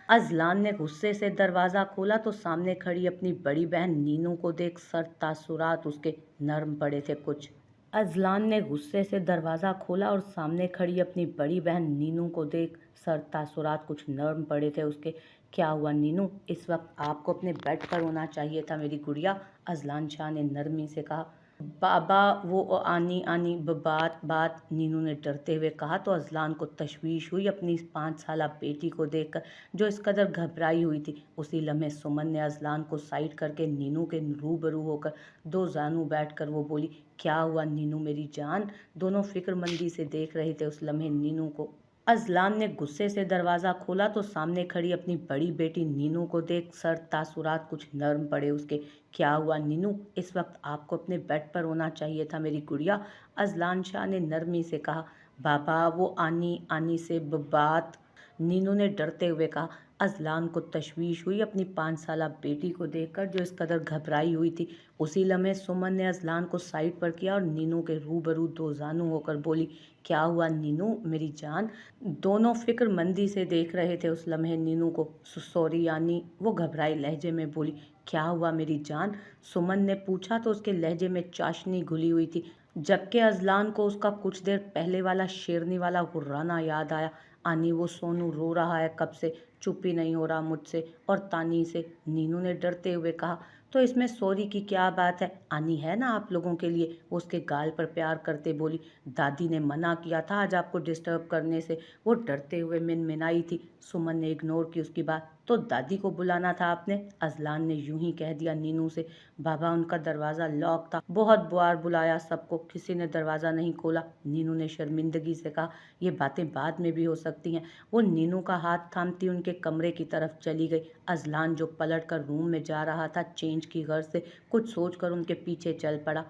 Azlan ने गुस्से से दरवाज़ा खोला तो सामने खड़ी अपनी बड़ी बहन नीनू को देख सर तासुरात उसके नरम पड़े थे कुछ। अजलान ने गुस्से से दरवाज़ा खोला और सामने खड़ी अपनी बड़ी बहन नीनू को देख सर तासुरात कुछ नरम पड़े थे उसके। क्या हुआ नीनू, इस वक्त आपको अपने बेड पर होना चाहिए था मेरी गुड़िया, अजलान शाह ने नरमी से कहा। बाबा वो आनी आनी बात बात, नीनू ने डरते हुए कहा तो अजलान को तशवीश हुई अपनी इस 5 साला बेटी को देखकर जो इस कदर घबराई हुई थी। उसी लम्हे सुमन ने अजलान को साइड करके नीनू के रूबरू होकर दो जानू बैठकर वो बोली, क्या हुआ नीनू मेरी जान। दोनों फिक्रमंदी से देख रहे थे उस लम्हे नीनू को। अजलान ने गुस्से से दरवाज़ा खोला तो सामने खड़ी अपनी बड़ी बेटी नीनू को देख सर तासुरात कुछ नरम पड़े उसके। क्या हुआ नीनू, इस वक्त आपको अपने बेड पर होना चाहिए था मेरी गुड़िया, अजलान शाह ने नरमी से कहा। बाबा वो आनी आनी से बात, नीनू ने डरते हुए कहा। अजलान को तशवीश हुई अपनी 5 साला बेटी को देखकर जो इस कदर घबराई हुई थी। उसी लम्हे सुमन ने अजलान को साइड पर किया और नीनू के रूबरू दो जानू होकर बोली, क्या हुआ नीनू मेरी जान। दोनों फिक्रमंदी से देख रहे थे उस लम्हे नीनू को। सॉरी यानी, वो घबराई लहजे में बोली, क्या हुआ मेरी जान, सुमन ने पूछा तो उसके लहजे में चाशनी घुली हुई थी, जबकि अजलान को उसका कुछ देर पहले वाला शेरनी वाला गुर्राना याद आया। आनी वो सोनू रो रहा है कब से, चुप ही नहीं हो रहा मुझसे और तानी से, नीनू ने डरते हुए कहा। तो इसमें सॉरी की क्या बात है, आनी है ना आप लोगों के लिए, वो उसके गाल पर प्यार करते बोली। दादी ने मना किया था आज आपको डिस्टर्ब करने से, वो डरते हुए मिनमिनाई थी। सुमन ने इग्नोर की उसकी बात। तो दादी को बुलाना था आपने, अजलान ने यूं ही कह दिया नीनू से। बाबा उनका दरवाज़ा लॉक था, बहुत बार बुलाया सबको, किसी ने दरवाज़ा नहीं खोला, नीनू ने शर्मिंदगी से कहा। ये बातें बाद में भी हो सकती हैं। वो नीनू का हाथ थामती उनके कमरे की तरफ चली गई। अजलान जो पलट कर रूम में जा रहा था चेंज की गर्ज से, कुछ सोचकर उनके पीछे चल पड़ा।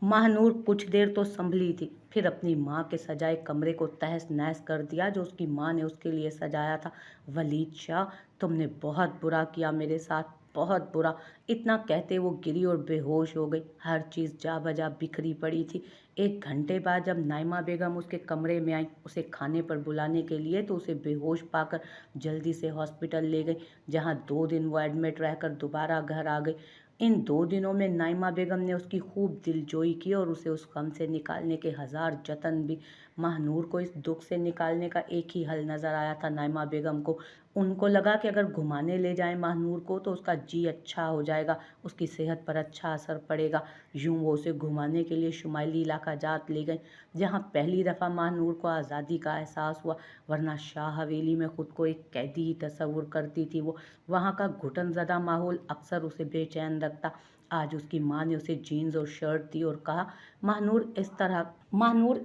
महानूर कुछ देर तो संभली थी, फिर अपनी माँ के सजाए कमरे को तहस नहस कर दिया जो उसकी माँ ने उसके लिए सजाया था। वलीद शाह, तुमने बहुत बुरा किया मेरे साथ, बहुत बुरा। इतना कहते वो गिरी और बेहोश हो गई। हर चीज़ जा बजा बिखरी पड़ी थी। 1 घंटे बाद जब नाइमा बेगम उसके कमरे में आई उसे खाने पर बुलाने के लिए तो उसे बेहोश पाकर जल्दी से हॉस्पिटल ले गई, जहां 2 दिन वो एडमिट रहकर दोबारा घर आ गई। इन 2 दिनों में नाइमा बेगम ने उसकी खूब दिलजोई की और उसे उस गम से निकालने के 1000 जतन भी। महानूर को इस दुख से निकालने का एक ही हल नज़र आया था नाइमा बेगम को। उनको लगा कि अगर घुमाने ले जाएं महानूर को तो उसका जी अच्छा हो जाएगा, उसकी सेहत पर अच्छा असर पड़ेगा। यूं वो उसे घुमाने के लिए शुमाइली इलाका जात ले गए, जहां पहली दफ़ा महानूर को आज़ादी का एहसास हुआ, वरना शाह हवेली में खुद को एक कैदी ही तस्वुर करती थी वो। वहाँ का घुटनज़दा माहौल अक्सर उसे बेचैन रखता। आज उसकी माँ ने उसे जीन्स और शर्ट दी और कहा, महानूर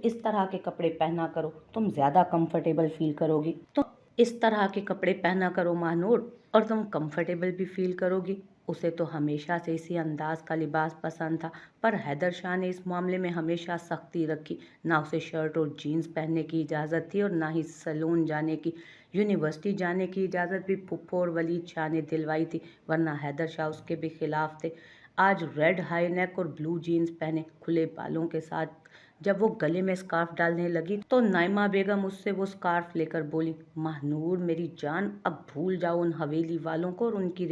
इस तरह के कपड़े पहना करो, तुम ज़्यादा कंफर्टेबल फील करोगी। तुम इस तरह के कपड़े पहना करो महानूर, और तुम कंफर्टेबल भी फील करोगी। उसे तो हमेशा से इसी अंदाज का लिबास पसंद था, पर हैदर शाह ने इस मामले में हमेशा सख्ती रखी। ना उसे शर्ट और जीन्स पहनने की इजाज़त थी और ना ही सैलून जाने की। यूनिवर्सिटी जाने की इजाज़त भी फुप्पो और वलीद शाह ने दिलवाई थी, वरना हैदर शाह उसके भी खिलाफ थे। आज रेड हाई नेक और ब्लू जीन्स पहने खुले बालों के साथ जब वो गले में स्कार्फ डालने लगी तो नाइमा बेगम उससे वो स्कार्फ लेकर बोली, महानूर मेरी जान, अब भूल जाओ उन हवेली वालों को और उनकी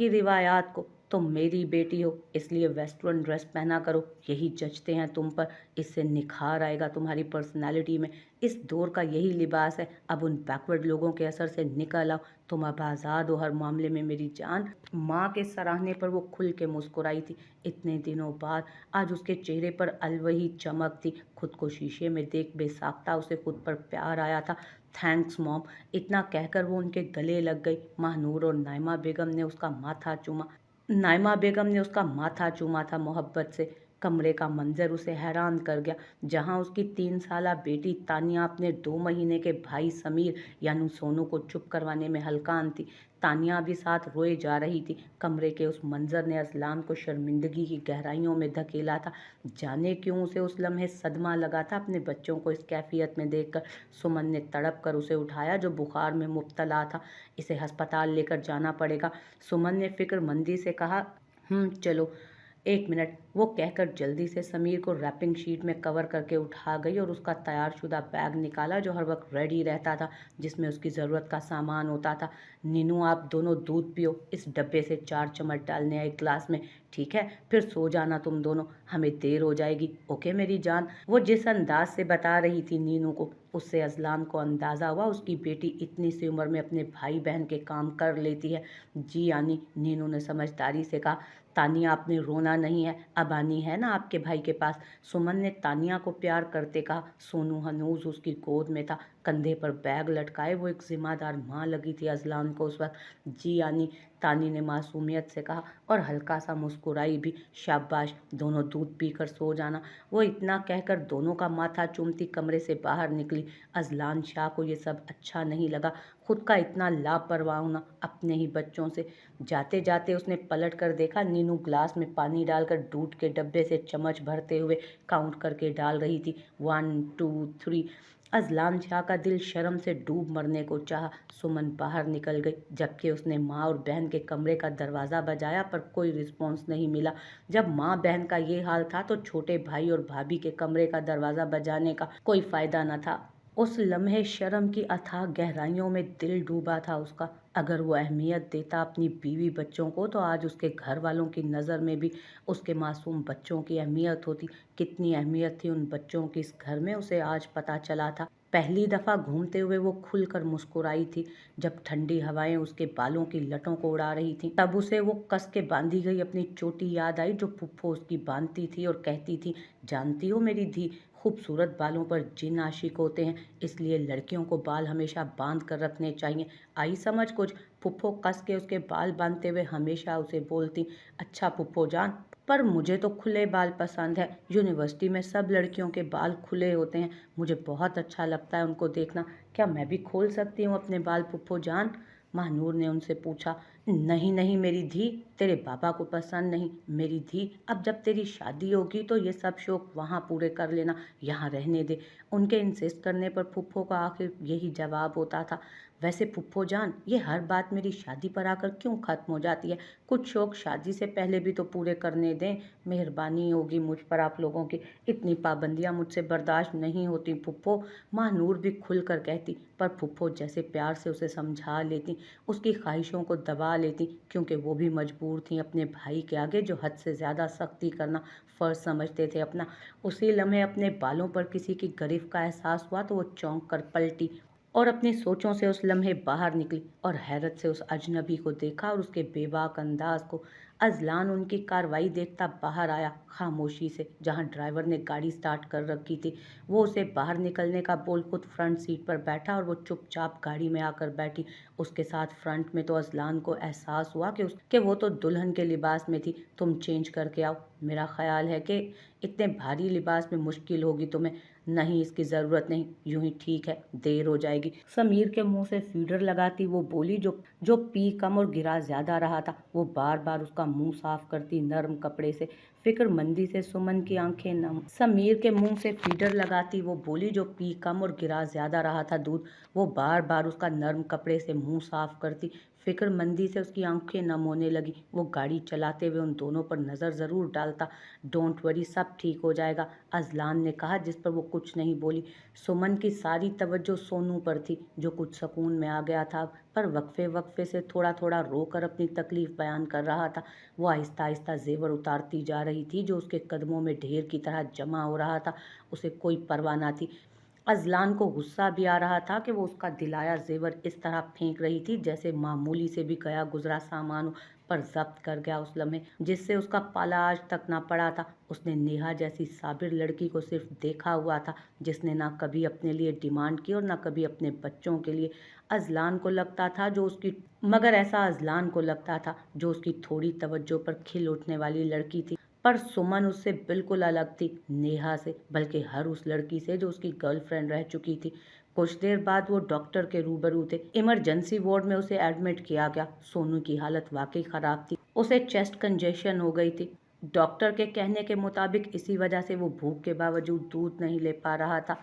रिवायात को। तुम मेरी बेटी हो, इसलिए वेस्टर्न ड्रेस पहना करो, यही जचते हैं तुम पर, इससे निखार आएगा तुम्हारी पर्सनालिटी में। इस दौर का यही लिबास है। अब उन बैकवर्ड लोगों के असर से निकल आओ, तुम अब आज़ाद हो हर मामले में मेरी जान। माँ के सराहने पर वो खुल के मुस्कुराई थी। इतने दिनों बाद आज उसके चेहरे पर अलवही चमक थी। खुद को शीशे में देख बेसाख्ता उसे खुद पर प्यार आया था। थैंक्स मॉम, इतना कहकर वो उनके गले लग गई। महानूर और नाइमा बेगम ने उसका माथा चूमा था मोहब्बत से। कमरे का मंजर उसे हैरान कर गया, जहां उसकी 3 साला बेटी तानिया अपने 2 महीने के भाई समीर यानी सोनू को चुप करवाने में हलकान थी। तानिया भी साथ रोए जा रही थी। कमरे के उस मंजर ने असलान को शर्मिंदगी की गहराइयों में धकेला था। जाने क्यों उसे उस लम्हे सदमा लगा था अपने बच्चों को इस कैफियत में देखकर। सुमन ने तड़प कर उसे उठाया जो बुखार में मुब्तला था। इसे अस्पताल लेकर जाना पड़ेगा, सुमन ने फिक्रमंदी से कहा। चलो, एक मिनट, वो कहकर जल्दी से समीर को रैपिंग शीट में कवर करके उठा गई और उसका तैयारशुदा बैग निकाला जो हर वक्त रेडी रहता था, जिसमें उसकी ज़रूरत का सामान होता था। नीनू, आप दोनों दूध पियो, इस डब्बे से 4 चम्मच डालने हैं एक गिलास में, ठीक है? फिर सो जाना तुम दोनों, हमें देर हो जाएगी। ओके मेरी जान। वो जिस अंदाज से बता रही थी नीनू को, उससे अजलान को अंदाज़ा हुआ उसकी बेटी इतनी सी उम्र में अपने भाई बहन के काम कर लेती है। जी यानी, नीनू ने समझदारी से कहा। तानिया, आपने रोना नहीं है, अब आनी है ना आपके भाई के पास। सुमन ने तानिया को प्यार करते कहा। सोनू हनूज उसकी गोद में था, कंधे पर बैग लटकाए वो एक जिम्मेदार माँ लगी थी अजलान को उस वक्त। जी यानी, तानी ने मासूमियत से कहा और हल्का सा मुस्कुराई भी। शाबाश, दोनों दूध पीकर सो जाना। वो इतना कहकर दोनों का माथा चूमती कमरे से बाहर निकली। अजलान शाह को ये सब अच्छा नहीं लगा, खुद का इतना लापरवाह होना अपने ही बच्चों से। जाते जाते उसने पलट कर देखा, नीनू ग्लास में पानी डालकर दूध के डब्बे से चम्मच भरते हुए काउंट करके डाल रही थी। 1 2 3। अजलान शाह का दिल शर्म से डूब मरने को चाहा। सुमन बाहर निकल गई, जबकि उसने माँ और बहन के कमरे का दरवाज़ा बजाया पर कोई रिस्पॉन्स नहीं मिला। जब माँ बहन का ये हाल था तो छोटे भाई और भाभी के कमरे का दरवाज़ा बजाने का कोई फ़ायदा न था। उस लम्हे शर्म की अथाह गहराइयों में दिल डूबा था उसका। अगर वो अहमियत देता अपनी बीवी बच्चों को तो आज उसके घर वालों की नज़र में भी उसके मासूम बच्चों की अहमियत होती। कितनी अहमियत थी उन बच्चों की इस घर में, उसे आज पता चला था। पहली दफ़ा घूमते हुए वो खुलकर मुस्कुराई थी जब ठंडी हवाएं उसके बालों की लटों को उड़ा रही थी। तब उसे वो कस के बांधी गई अपनी चोटी याद आई जो पुप्पो उसकी बांधती थी और कहती थी, जानती हो मेरी धी, खूबसूरत बालों पर जिन आशिक होते हैं, इसलिए लड़कियों को बाल हमेशा बांध कर रखने चाहिए। आई समझ कुछ? पुप्पो कस के उसके बाल बांधते हुए हमेशा उसे बोलती, अच्छा पुप्पो जान, पर मुझे तो खुले बाल पसंद है। यूनिवर्सिटी में सब लड़कियों के बाल खुले होते हैं, मुझे बहुत अच्छा लगता है उनको देखना। क्या मैं भी खोल सकती हूँ अपने बाल पुप्पो जान? महानूर ने उनसे पूछा। नहीं नहीं मेरी धी, तेरे पापा को पसंद नहीं। मेरी धी, अब जब तेरी शादी होगी तो ये सब शौक वहाँ पूरे कर लेना, यहाँ रहने दे। उनके इंसिस्ट करने पर फुफ्फो का आखिर यही जवाब होता था। वैसे फुफ्फो जान, ये हर बात मेरी शादी पर आकर क्यों ख़त्म हो जाती है? कुछ शौक शादी से पहले भी तो पूरे करने दें। मेहरबानी होगी मुझ पर आप लोगों की, इतनी पाबंदियाँ मुझसे बर्दाश्त नहीं होती फुफ्फो। माँ नूर भी खुल कर कहती, पर फुफ्फो जैसे प्यार से उसे समझा लेती, उसकी ख्वाहिशों को दबा लेती, क्योंकि वो भी मजबूर थी अपने भाई के आगे जो हद से ज़्यादा सख्ती करना फ़र्ज समझते थे अपना। उसी लम्हे अपने बालों पर किसी की गिरफ्त का एहसास हुआ तो वो चौंक कर पलटी और अपनी सोचों से उस लम्हे बाहर निकली और हैरत से उस अजनबी को देखा और उसके बेबाक अंदाज को। अजलान उनकी कार्रवाई देखता बाहर आया, खामोशी से, जहां ड्राइवर ने गाड़ी स्टार्ट कर रखी थी। वो उसे बाहर निकलने का बोल खुद फ्रंट सीट पर बैठा और वो चुपचाप गाड़ी में आकर बैठी। उसके साथ फ्रंट में तो अजलान को एहसास हुआ कि वो तो दुल्हन के लिबास में थी। तुम चेंज करके आओ, मेरा ख्याल है कि इतने भारी लिबास में मुश्किल होगी तुम्हें। नहीं, इसकी ज़रूरत नहीं, यूं ही ठीक है, देर हो जाएगी। समीर के मुंह से फीडर लगाती वो बोली जो पी कम और गिरा ज्यादा रहा था। वो बार बार उसका मुंह साफ करती नरम कपड़े से। फिक्रमंदी से सुमन की आंखें नम। समीर के मुंह से फीडर लगाती वो बोली जो पी कम और गिरा ज्यादा रहा था दूध। वो बार बार उसका नरम कपड़े से मुंह साफ करती। फिक्रमंदी से उसकी आंखें नम होने लगी। वो गाड़ी चलाते हुए उन दोनों पर नज़र ज़रूर डालता। डोंट वरी, सब ठीक हो जाएगा, अजलान ने कहा, जिस पर वो कुछ नहीं बोली। सुमन की सारी तवज्जो सोनू पर थी, जो कुछ सुकून में आ गया था, पर वक्फे वक्फे से थोड़ा थोड़ा रोकर अपनी तकलीफ बयान कर रहा था। वो आहिस्ता आहिस्ता जेवर उतारती जा रही थी जो उसके कदमों में ढेर की तरह जमा हो रहा था। उसे कोई परवाह न थी। अजलान को गुस्सा भी आ रहा था कि वो उसका दिलाया जेवर इस तरह फेंक रही थी जैसे मामूली से भी गया गुजरा सामान हो, पर जब्त कर गया उस लम्हे जिससे उसका पाला आज तक ना पड़ा था। उसने नेहा जैसी साबिर लड़की को सिर्फ देखा हुआ था, जिसने ना कभी अपने लिए डिमांड की और ना कभी अपने बच्चों के लिए। अजलान को लगता था जो उसकी मगर ऐसा अजलान को लगता था जो उसकी थोड़ी तवज्जो पर खिल उठने वाली लड़की थी। पर सुमन उससे बिल्कुल अलग थी, नेहा से, बल्कि हर उस लड़की से जो उसकी गर्लफ्रेंड रह चुकी थी। कुछ देर बाद वो डॉक्टर के रूबरू थे। इमरजेंसी वार्ड में उसे एडमिट किया गया। सोनू की हालत वाकई खराब थी, उसे चेस्ट कंजेशन हो गई थी। डॉक्टर के कहने के मुताबिक इसी वजह से वो भूख के बावजूद दूध नहीं ले पा रहा था,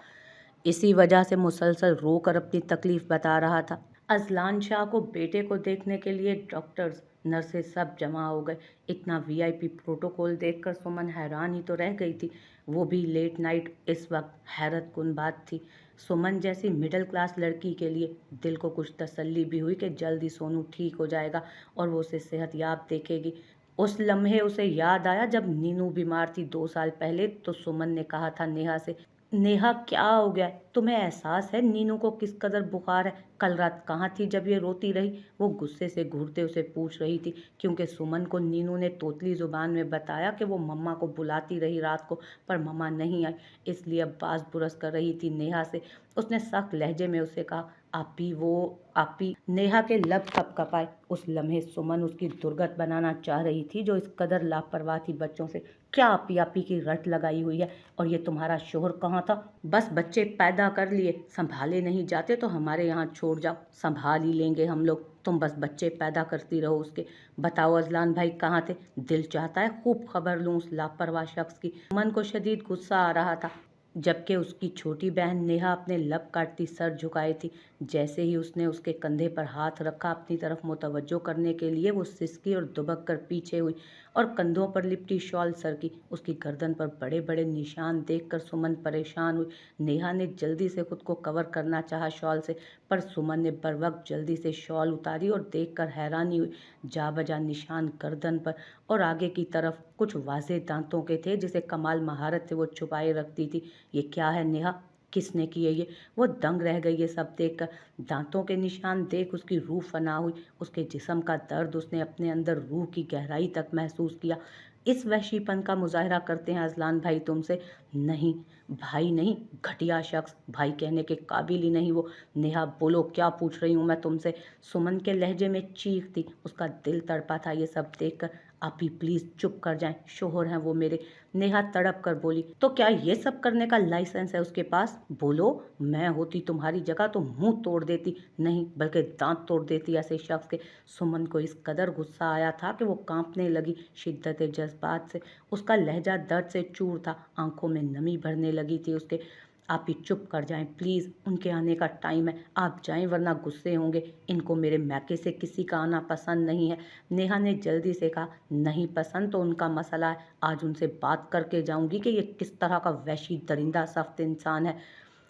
इसी वजह से मुसलसल रोकर अपनी तकलीफ बता रहा था। अजलान शाह को बेटे को देखने के लिए डॉक्टर्स नर्सें सब जमा हो गए। इतना वीआईपी प्रोटोकॉल देखकर सुमन हैरान ही तो रह गई थी, वो भी लेट नाइट। इस वक्त हैरत कुन बात थी, सुमन जैसी मिडिल क्लास लड़की के लिए दिल को कुछ तसल्ली भी हुई कि जल्दी सोनू ठीक हो जाएगा और वो उसे सेहतयाब देखेगी। उस लम्हे उसे याद आया जब नीनू बीमार थी 2 साल पहले, तो सुमन ने कहा था नेहा से, नेहा क्या हो गया है? तुम्हें एहसास है नीनू को किस कदर बुखार है? कल रात कहाँ थी जब ये रोती रही? वो गुस्से से घूरते उसे पूछ रही थी, क्योंकि सुमन को नीनू ने तोतली जुबान में बताया कि वो मम्मा को बुलाती रही रात को, पर मम्मा नहीं आई, इसलिए अब बास बुरस कर रही थी नेहा से। उसने सख्त लहजे में उसे कहा, आपी वो आपी। नेहा के लब कपकपाए। उस लम्हे सुमन उसकी दुर्गत बनाना चाह रही थी, जो इस कदर लापरवाह थी बच्चों से। क्या आपी आपी की रट लगाई हुई है? और ये तुम्हारा शोहर कहाँ था? बस बच्चे पैदा कर लिए, संभाले नहीं जाते तो हमारे यहाँ छोड़ जाओ, संभाल ही लेंगे हम लोग, तुम बस बच्चे पैदा करती रहो उसके। बताओ अजलान भाई कहाँ थे? दिल चाहता है खूब खबर लूँ उस लापरवाह शख्स की। मन को शदीद गुस्सा आ रहा था, जबकि उसकी छोटी बहन नेहा अपने लब काटती सर झुकाई थी। जैसे ही उसने उसके कंधे पर हाथ रखा अपनी तरफ मुतवज्जो करने के लिए, वो सिसकी और दुबक कर पीछे हुई और कंधों पर लिपटी शॉल सर की। उसकी गर्दन पर बड़े बड़े निशान देखकर सुमन परेशान हुई। नेहा ने जल्दी से खुद को कवर करना चाहा शॉल से, पर सुमन ने बर वक्त जल्दी से शॉल उतारी और देखकर हैरानी हुई। जा बजा निशान गर्दन पर और आगे की तरफ कुछ वाज़ेह दांतों के थे, जिसे कमाल महारत से वो छुपाए रखती थी। ये क्या है नेहा? किसने किए ये? वो दंग रह गई ये सब देखकर। दांतों के निशान देख उसकी रूह फना हुई। उसके जिस्म का दर्द उसने अपने अंदर रूह की गहराई तक महसूस किया। इस वहशीपन का मुजाहरा करते हैं अजलान भाई तुमसे? नहीं भाई नहीं, घटिया शख्स, भाई कहने के काबिल ही नहीं वो। नेहा बोलो क्या पूछ रही हूँ मैं तुमसे? सुमन के लहजे में चीख थी। उसका दिल तड़पा था ये सब देखकर। आप ही प्लीज चुप कर जाएं, शोहर हैं वो मेरे। नेहा तड़प कर बोली, तो क्या ये सब करने का लाइसेंस है उसके पास? बोलो, मैं होती तुम्हारी जगह तो मुंह तोड़ देती, नहीं बल्कि दांत तोड़ देती ऐसे शख्स के। सुमन को इस कदर गुस्सा आया था कि वो कांपने लगी शिद्दत जज्बात से। उसका लहजा दर्द से चूर था, आंखों में नमी भरने लगी थी उसके। आप ही चुप कर जाएं प्लीज़, उनके आने का टाइम है, आप जाएं वरना गुस्से होंगे। इनको मेरे मैके से किसी का आना पसंद नहीं है। नेहा ने जल्दी से कहा, नहीं पसंद तो उनका मसला है, आज उनसे बात करके जाऊंगी कि ये किस तरह का वहशी दरिंदा सख्त इंसान है।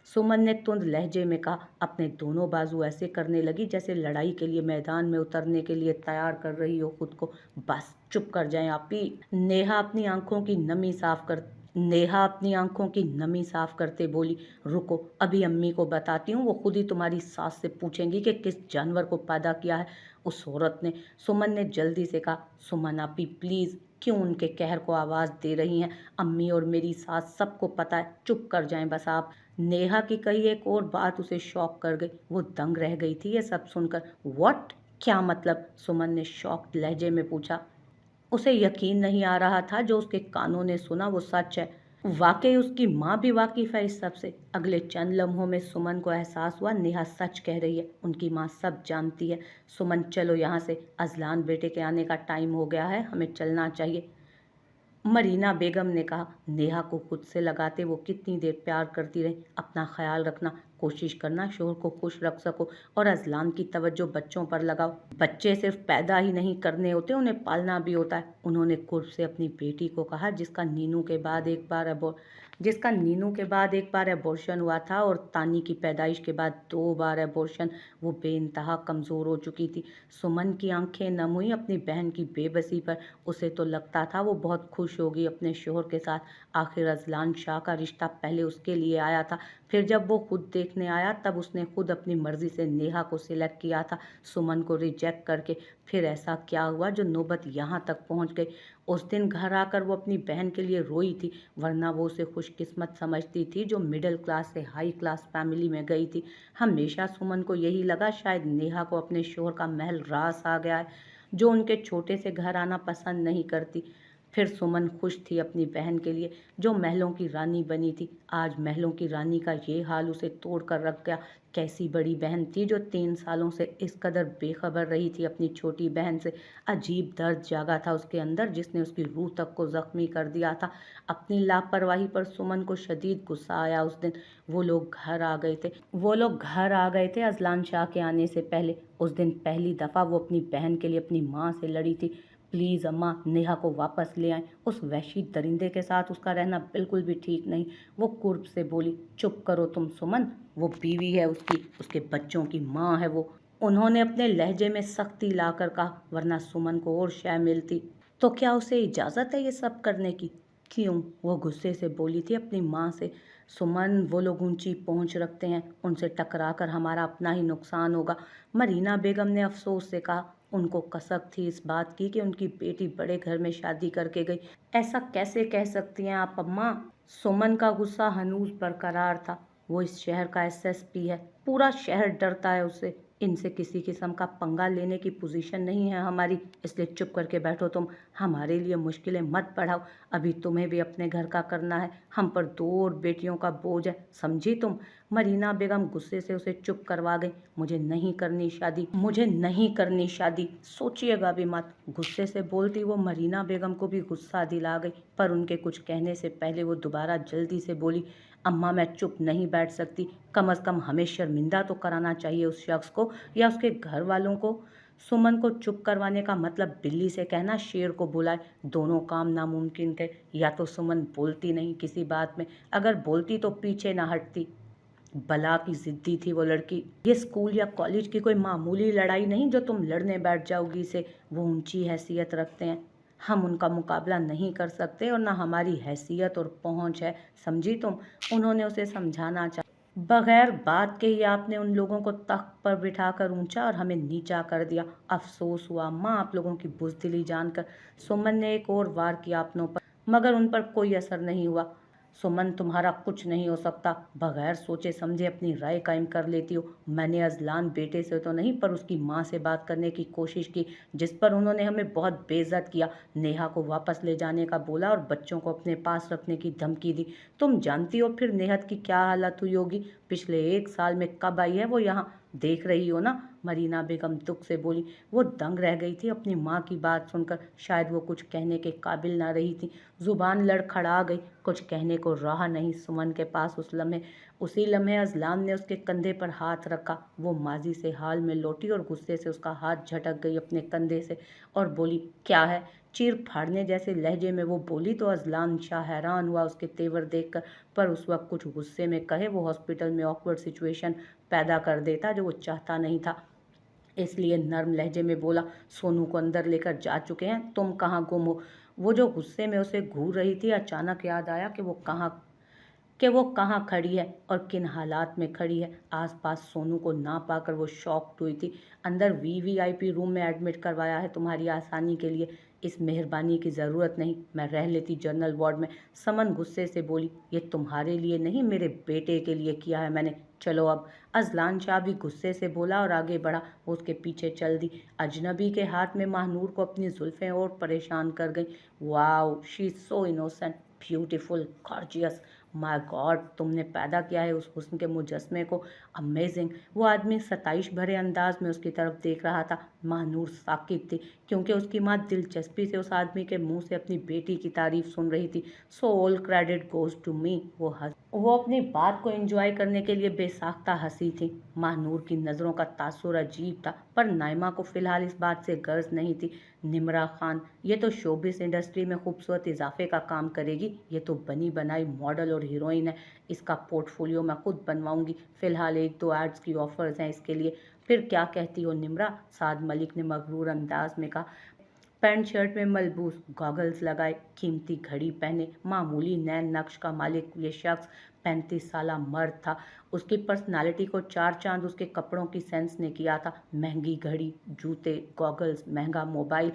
सुमन ने तुंद लहजे में कहा, अपने दोनों बाजू ऐसे करने लगी जैसे लड़ाई के लिए मैदान में उतरने के लिए तैयार कर रही हो खुद को। बस चुप कर जाएं आप ही। नेहा अपनी आंखों की नमी साफ करते बोली, रुको अभी अम्मी को बताती हूँ, वो खुद ही तुम्हारी सास से पूछेंगी कि किस जानवर को पैदा किया है उस औरत ने। सुमन ने जल्दी से कहा, सुमन आपी प्लीज़, क्यों उनके कहर को आवाज़ दे रही हैं? अम्मी और मेरी सास सबको पता है, चुप कर जाएं बस आप। नेहा की कही एक और बात उसे शॉक कर गई। वो दंग रह गई थी ये सब सुनकर। व्हाट? क्या मतलब? सुमन ने शॉक्ड लहजे में पूछा। उसे यकीन नहीं आ रहा था जो उसके कानों ने सुना वो सच है। वाकई उसकी माँ भी वाकिफ है इस सब से। अगले चंद लम्हों में सुमन को एहसास हुआ नेहा सच कह रही है, उनकी माँ सब जानती है। सुमन चलो यहाँ से, अजलान बेटे के आने का टाइम हो गया है, हमें चलना चाहिए। मरीना बेगम ने कहा। नेहा को खुद से लगाते वो कितनी देर प्यार करती रही। अपना ख्याल रखना, कोशिश करना शोहर को खुश रख सको और अजलान की तवज्जो बच्चों पर लगाओ। बच्चे सिर्फ पैदा ही नहीं करने होते, उन्हें पालना भी होता है। उन्होंने कुर्ब से अपनी बेटी को कहा, जिसका नीनू के बाद एक बार एबॉर्शन हुआ था और तानी की पैदाइश के बाद 2 बार एबॉर्शन। वो बेइंतहा कमज़ोर हो चुकी थी। सुमन की आंखें नम हुई अपनी बहन की बेबसी पर। उसे तो लगता था वो बहुत खुश होगी अपने शोहर के साथ। आखिर अजलान शाह का रिश्ता पहले उसके लिए आया था, फिर जब वो खुद देखने आया तब उसने खुद अपनी मर्जी से नेहा को सिलेक्ट किया था, सुमन को रिजेक्ट करके। फिर ऐसा क्या हुआ जो नौबत यहाँ तक पहुँच गई? उस दिन घर आकर वो अपनी बहन के लिए रोई थी, वरना वो उसे खुशकिस्मत समझती थी जो मिडिल क्लास से हाई क्लास फैमिली में गई थी। हमेशा सुमन को यही लगा शायद नेहा को अपने शोहर का महल रास आ गया है, जो उनके छोटे से घर आना पसंद नहीं करती। फिर सुमन खुश थी अपनी बहन के लिए जो महलों की रानी बनी थी। आज महलों की रानी का ये हाल उसे तोड़ कर रख गया। कैसी बड़ी बहन थी जो 3 सालों से इस कदर बेखबर रही थी अपनी छोटी बहन से। अजीब दर्द जागा था उसके अंदर जिसने उसकी रूह तक को जख्मी कर दिया था। अपनी लापरवाही पर सुमन को शदीद गुस्सा आया उस दिन। वो लोग घर आ गए थे अजलान शाह के आने से पहले। उस दिन पहली दफ़ा वो अपनी बहन के लिए अपनी माँ से लड़ी थी। प्लीज़ अम्मा, नेहा को वापस ले आएं। उस वहशी दरिंदे के साथ उसका रहना बिल्कुल भी ठीक नहीं। वो कुर्ब से बोली। चुप करो तुम सुमन, वो बीवी है उसकी, उसके बच्चों की माँ है वो। उन्होंने अपने लहजे में सख्ती लाकर कहा, वरना सुमन को और शय मिलती। तो क्या उसे इजाज़त है ये सब करने की? क्यों? वो गुस्से से बोली थी अपनी माँ से। सुमन, वो लोग ऊंची पहुंच रखते हैं, उनसे टकरा कर हमारा अपना ही नुकसान होगा। मरीना बेगम ने अफसोस से कहा। उनको कसक थी इस बात की कि उनकी बेटी बड़े घर में शादी करके गई। ऐसा कैसे कह सकती हैं आप अम्मा? सुमन का गुस्सा हनूज बरकरार था। वो इस शहर का एसएसपी है, पूरा शहर डरता है उससे। इनसे किसी किस्म का पंगा लेने की पोजीशन नहीं है हमारी, इसलिए चुप करके बैठो तुम। हमारे लिए मुश्किलें मत बढ़ाओ। अभी तुम्हें भी अपने घर का करना है, हम पर 2 और बेटियों का बोझ है, समझी तुम? मरीना बेगम गुस्से से उसे चुप करवा गई। मुझे नहीं करनी शादी, मुझे नहीं करनी शादी, सोचिएगा भी मत। गुस्से से बोलती वो मरीना बेगम को भी गुस्सा दिला गई, पर उनके कुछ कहने से पहले वो दोबारा जल्दी से बोली। अम्मा, मैं चुप नहीं बैठ सकती। कम अज़ कम हमें शर्मिंदा तो कराना चाहिए उस शख्स को या उसके घर वालों को। सुमन को चुप करवाने का मतलब बिल्ली से कहना शेर को बुलाए, दोनों काम नामुमकिन थे। या तो सुमन बोलती नहीं किसी बात में, अगर बोलती तो पीछे ना हटती। बला की जिद्दी थी वो लड़की। ये स्कूल या कॉलेज की कोई मामूली लड़ाई नहीं जो तुम लड़ने बैठ जाओगी इसे। वो ऊंची हैसियत रखते हैं, हम उनका मुकाबला नहीं कर सकते और ना हमारी हैसियत और पहुंच है, समझी तुम? उन्होंने उसे समझाना चाहा। बगैर बात के ही आपने उन लोगों को तख्त पर बिठाकर ऊंचा और हमें नीचा कर दिया। अफसोस हुआ अम्मा आप लोगों की बुज़दिली जानकर। सुमन ने एक और वार किया अपनों पर, मगर उन पर कोई असर नहीं हुआ। सुमन, तुम्हारा कुछ नहीं हो सकता। बगैर सोचे समझे अपनी राय कायम कर लेती हो। मैंने अजलान बेटे से तो नहीं पर उसकी माँ से बात करने की कोशिश की, जिस पर उन्होंने हमें बहुत बेइज्जत किया। नेहा को वापस ले जाने का बोला और बच्चों को अपने पास रखने की धमकी दी। तुम जानती हो फिर नेहत की क्या हालत हुई होगी। पिछले 1 साल में कब आई है वो यहाँ, देख रही हो ना? मरीना बेगम दुख से बोली। वो दंग रह गई थी अपनी माँ की बात सुनकर। शायद वो कुछ कहने के काबिल ना रही थी, जुबान लड़खड़ा गई। कुछ कहने को रहा नहीं सुमन के पास उसी लम्हे अजलान ने उसके कंधे पर हाथ रखा। वो माजी से हाल में लौटी और गुस्से से उसका हाथ झटक गई अपने कंधे से और बोली, क्या है? चीर फाड़ने जैसे लहजे में वो बोली तो अजलान शाह हैरान हुआ उसके तेवर देखकर, पर उस वक्त कुछ गुस्से में कहे वो हॉस्पिटल में ऑकवर्ड सिचुएशन पैदा कर देता जो वो चाहता नहीं था। इसलिए नर्म लहजे में बोला, सोनू को अंदर लेकर जा चुके हैं, तुम कहाँ गुम हो? वो जो गुस्से में उसे घूर रही थी, अचानक याद आया कि वो कहाँ खड़ी है और किन हालात में खड़ी है। आसपास सोनू को ना पाकर वो शॉक्ड हुई थी। अंदर वीवीआईपी रूम में एडमिट करवाया है तुम्हारी आसानी के लिए। इस मेहरबानी की ज़रूरत नहीं, मैं रह लेती जनरल वार्ड में। समन गुस्से से बोली, ये तुम्हारे लिए नहीं मेरे बेटे के लिए किया है मैंने, चलो अब। अजलान शाह भी गुस्से से बोला और आगे बढ़ा। वो उसके पीछे चल दी। अजनबी के हाथ में महानूर को अपनी जुल्फ़ें और परेशान कर गई। Wow, she is so innocent, beautiful, gorgeous. My God, तुमने पैदा किया है उस हुस्न के मुजस्मे को, अमेजिंग। वो आदमी सताइश भरे अंदाज में उसकी तरफ देख रहा था। महानूर साकित थी क्योंकि उसकी माँ दिलचस्पी से उस आदमी के मुंह से अपनी बेटी की तारीफ सुन रही थी। So all credit goes to me. वो अपनी बात को एंजॉय करने के लिए बेसाख्ता हंसी थी। महानूर की नज़रों का तासुर अजीब था, पर नाइमा को फिलहाल इस बात से गर्ज नहीं थी। निमरा खान, ये तो शोबिस इंडस्ट्री में खूबसूरत इजाफे का काम करेगी। ये तो बनी बनाई मॉडल और हीरोइन है। इसका पोर्टफोलियो मैं खुद बनवाऊंगी। फिलहाल 1-2 एड्स की ऑफर्स हैं इसके लिए। फिर क्या कहती हो निमरा? साद मलिक ने मगरूर अंदाज में कहा। पैंट शर्ट में मलबूस, गॉगल्स लगाए, कीमती घड़ी पहने, मामूली नैन नक्श का मालिक ये शख्स 35 साला मर्द था। उसकी पर्सनालिटी को 4 चांद उसके कपड़ों की सेंस ने किया था। महंगी घड़ी, जूते, गॉगल्स, महंगा मोबाइल,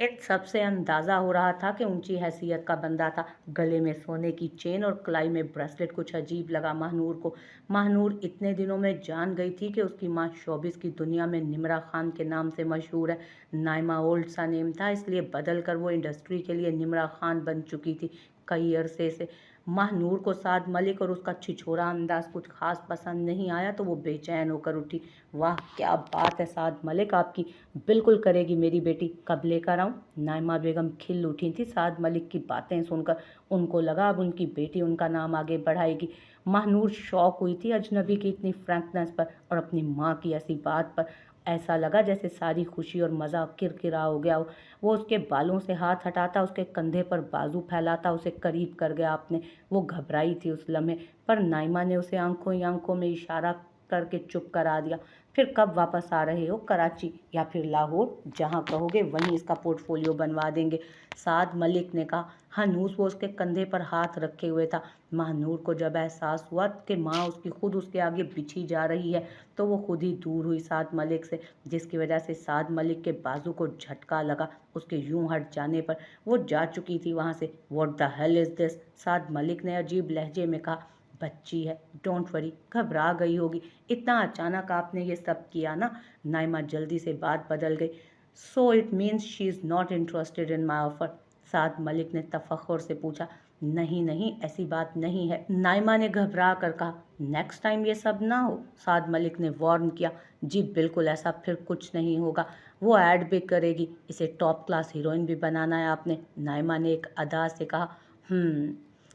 इन सब से अंदाज़ा हो रहा था कि ऊंची हैसियत का बंदा था। गले में सोने की चेन और कलाई में ब्रेसलेट कुछ अजीब लगा महानूर को। महानूर इतने दिनों में जान गई थी कि उसकी माँ शोबिस की दुनिया में निमरा खान के नाम से मशहूर है। नाइमा ओल्ड सा नेम था, इसलिए बदल कर वो इंडस्ट्री के लिए निमरा खान बन चुकी थी कई अरसे से। महानूर को साद मलिक और उसका छिछोरा अंदाज कुछ खास पसंद नहीं आया तो वो बेचैन होकर उठी। वाह क्या बात है साद मलिक आपकी, बिल्कुल करेगी मेरी बेटी, कब लेकर आऊँ? नाइमा बेगम खिल उठी थी साद मलिक की बातें सुनकर। उनको लगा अब उनकी बेटी उनका नाम आगे बढ़ाएगी। महानूर शौक हुई थी अजनबी की इतनी फ्रैंकनेस पर और अपनी माँ की ऐसी बात पर। ऐसा लगा जैसे सारी खुशी और मज़ा किरकिरा हो गया हो। वो उसके बालों से हाथ हटाता, उसके कंधे पर बाजू फैलाता उसे करीब कर गया अपने। वो घबराई थी उस लम्हे, पर नाइमा ने उसे आंखों ही आंखों में इशारा करके चुप करा दिया। फिर कब वापस आ रहे हो, कराची या फिर लाहौर? जहाँ कहोगे वहीं इसका पोर्टफोलियो बनवा देंगे, साद मलिक ने कहा। हनूस वो उसके कंधे पर हाथ रखे हुए था। महानूर को जब एहसास हुआ कि माँ उसकी खुद उसके आगे बिछी जा रही है तो वो खुद ही दूर हुई साद मलिक से, जिसकी वजह से साद मलिक के बाजू को झटका लगा। उसके यूं हट जाने पर वो जा चुकी थी वहाँ से। What the hell is this, Saad Malik ने अजीब लहजे में कहा। बच्ची है, डोंट वरी, घबरा गई होगी, इतना अचानक आपने ये सब किया ना। नाइमा जल्दी से बात बदल गई। So it means she is not interested in my offer, Saad Malik ने तफक्कुर से पूछा। नहीं नहीं, ऐसी बात नहीं है, नाइमा ने घबरा कर कहा। नेक्स्ट टाइम ये सब ना हो, साद मलिक ने वार्न किया। जी बिल्कुल, ऐसा फिर कुछ नहीं होगा। वो ऐड भी करेगी, इसे टॉप क्लास हीरोइन भी बनाना है आपने, नाइमा ने एक अदा से कहा।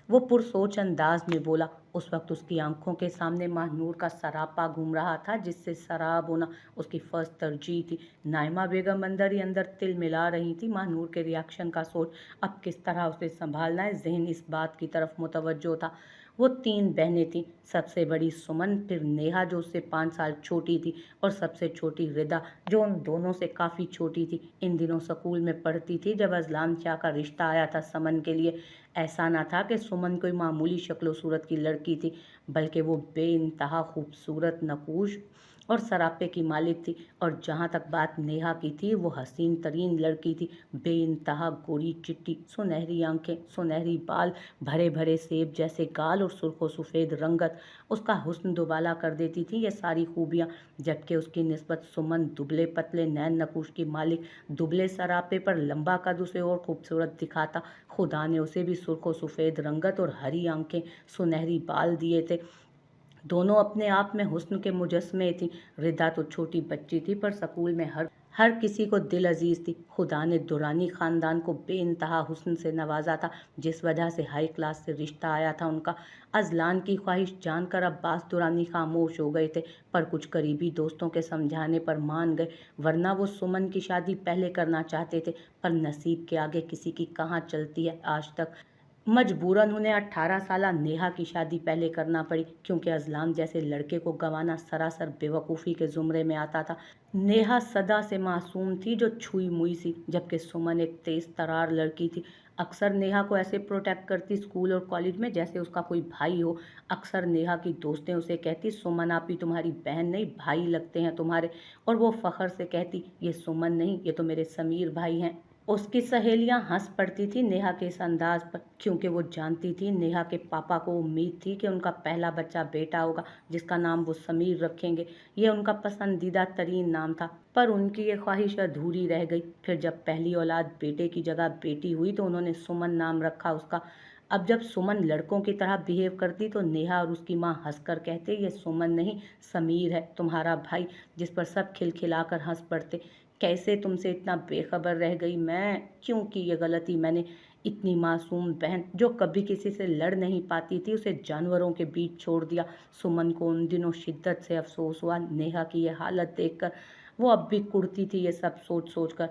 वो पुरसोच अंदाज में बोला। उस वक्त उसकी आंखों के सामने महानूर का सरापा घूम रहा था, जिससे शराब होना उसकी फर्स्ट तरजीह थी। नाइमा बेगम अंदर ही अंदर तिल मिला रही थी महानूर के रिएक्शन का सोच। अब किस तरह उसे संभालना है, जहन इस बात की तरफ मुतवज्जो था। वो 3 बहनें थीं, सबसे बड़ी सुमन, फिर नेहा जो उससे 5 साल छोटी थी, और सबसे छोटी रिदा जो उन दोनों से काफ़ी छोटी थी। इन दिनों स्कूल में पढ़ती थी जब अजलान शाह का रिश्ता आया था समन के लिए। ऐसा ना था कि सुमन कोई मामूली शक्ल सूरत की लड़की थी, बल्कि वो बेइंतहा खूबसूरत, नकूश और सरापे की मालिक थी। और जहाँ तक बात नेहा की थी, वो हसीन तरीन लड़की थी, बेइंतहा गोरी चिट्टी, सुनहरी आंखें, सुनहरी बाल, भरे भरे सेब जैसे गाल और सुर्खो सफ़ेद रंगत उसका हुस्न दुबाला कर देती थी ये सारी खूबियाँ। जबकि उसकी निस्बत सुमन दुबले पतले नैन नकुश की मालिक, दुबले सरापे पर लंबा कद उसे और खूबसूरत दिखाता। खुदा ने उसे भी सुर्खो सफ़ेद रंगत और हरी आंखें, सुनहरी बाल दिए थे। दोनों अपने आप में हुस्न के मुजस्मे थी। रिदा तो छोटी बच्ची थी, पर स्कूल में हर किसी को दिल अजीज थी। खुदा ने दुरानी खानदान को बेइंतहा हुस्न से नवाजा था, जिस वजह से हाई क्लास से रिश्ता आया था उनका। अजलान की ख्वाहिश जानकर अब्बास दुरानी खामोश हो गए थे, पर कुछ करीबी दोस्तों के समझाने पर मान गए, वरना वो सुमन की शादी पहले करना चाहते थे। पर नसीब के आगे किसी की कहाँ चलती है आज तक। मजबूरन उन्हें 18 साला नेहा की शादी पहले करना पड़ी, क्योंकि अजलान जैसे लड़के को गंवाना सरासर बेवकूफ़ी के ज़ुमरे में आता था। नेहा सदा से मासूम थी, जो छुई मुई सी, जबकि सुमन एक तेज़ तरार लड़की थी। अक्सर नेहा को ऐसे प्रोटेक्ट करती स्कूल और कॉलेज में जैसे उसका कोई भाई हो। अक्सर नेहा की दोस्तें उसे कहती, सुमन आप ही तुम्हारी बहन नहीं भाई लगते हैं तुम्हारे, और वो फ़ख्र से कहती, ये सुमन नहीं, ये तो मेरे समीर भाई हैं। उसकी सहेलियां हंस पड़ती थी नेहा के इस अंदाज पर, क्योंकि वो जानती थी नेहा के पापा को उम्मीद थी कि उनका पहला बच्चा बेटा होगा, जिसका नाम वो समीर रखेंगे। ये उनका पसंदीदा तरीन नाम था, पर उनकी ये ख्वाहिश अधूरी रह गई। फिर जब पहली औलाद बेटे की जगह बेटी हुई तो उन्होंने सुमन नाम रखा उसका। अब जब सुमन लड़कों की तरह बिहेव करती तो नेहा और उसकी माँ हंसकर कहते, ये सुमन नहीं, समीर है तुम्हारा भाई, जिस पर सब खिलखिलाकर हंस पड़ते। कैसे तुमसे इतना बेखबर रह गई मैं, क्यों की ये गलती मैंने। इतनी मासूम बहन जो कभी किसी से लड़ नहीं पाती थी, उसे जानवरों के बीच छोड़ दिया। सुमन को उन दिनों शिद्दत से अफसोस हुआ नेहा की ये हालत देखकर। वो अब भी कुढ़ती थी ये सब सोच सोच कर।